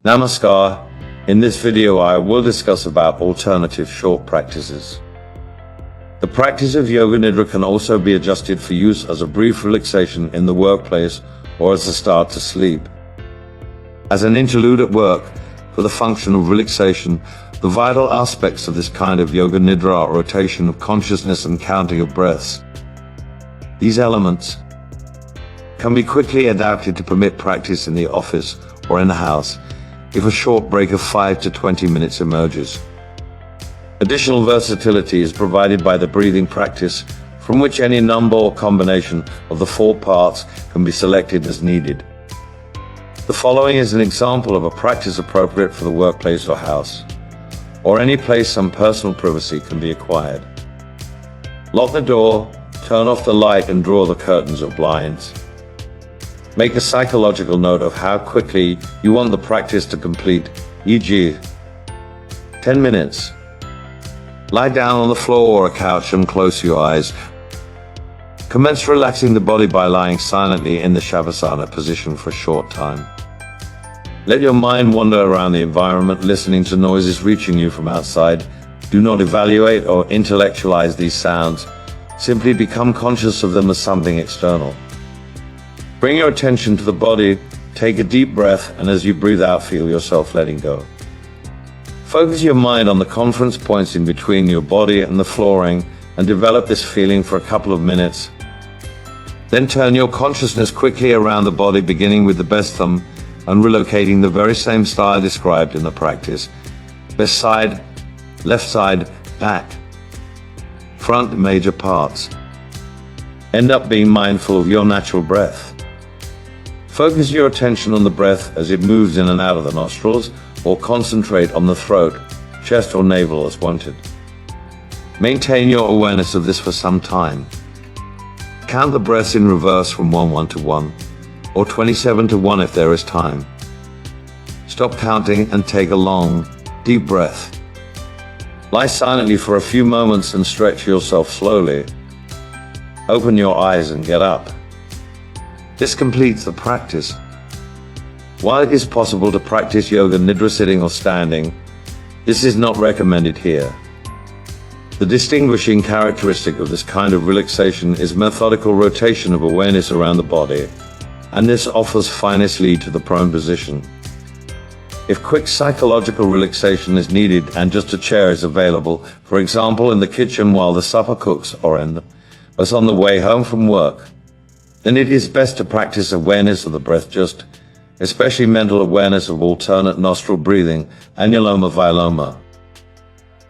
Namaskar. In this video I will discuss about alternative short practices. The practice of yoga nidra can also be adjusted for use as a brief relaxation in the workplace or as a start to sleep. As an interlude at work, for the function of relaxation, the vital aspects of this kind of yoga nidra are rotation of consciousness and counting of breaths. These elements can be quickly adapted to permit practice in the office or in the house, if a short break of 5 to 20 minutes emerges. Additional versatility is provided by the breathing practice, from which any number or combination of the 4 parts can be selected as needed. The following is an example of a practice appropriate for the workplace or house, or any place some personal privacy can be acquired. Lock the door, turn off the light and draw the curtains or blinds. Make a psychological note of how quickly you want the practice to complete, e.g. 10 minutes. Lie down on the floor or a couch and close your eyes. Commence relaxing the body by lying silently in the shavasana position for a short time. Let your mind wander around the environment, listening to noises reaching you from outside. Do not evaluate or intellectualize these sounds. Simply become conscious of them as something external. Bring your attention to the body, take a deep breath, and as you breathe out, feel yourself letting go. Focus your mind on the conference points in between your body and the flooring, and develop this feeling for a couple of minutes. Then turn your consciousness quickly around the body, beginning with the best thumb, and relocating the very same style described in the practice. Best side, left side, back, front, major parts. End up being mindful of your natural breath. Focus your attention on the breath as it moves in and out of the nostrils, or concentrate on the throat, chest or navel as wanted. Maintain your awareness of this for some time. Count the breaths in reverse from 1 to 1, or 27 to 1 if there is time. Stop counting and take a long, deep breath. Lie silently for a few moments and stretch yourself slowly. Open your eyes and get up. This completes the practice. While it is possible to practice yoga nidra sitting or standing, this is not recommended here. The distinguishing characteristic of this kind of relaxation is methodical rotation of awareness around the body, and this offers finest lead to the prone position. If quick psychological relaxation is needed and just a chair is available, for example in the kitchen while the supper cooks or on the way home from work, then it is best to practice awareness of the breath, especially mental awareness of alternate nostril breathing, anuloma viloma.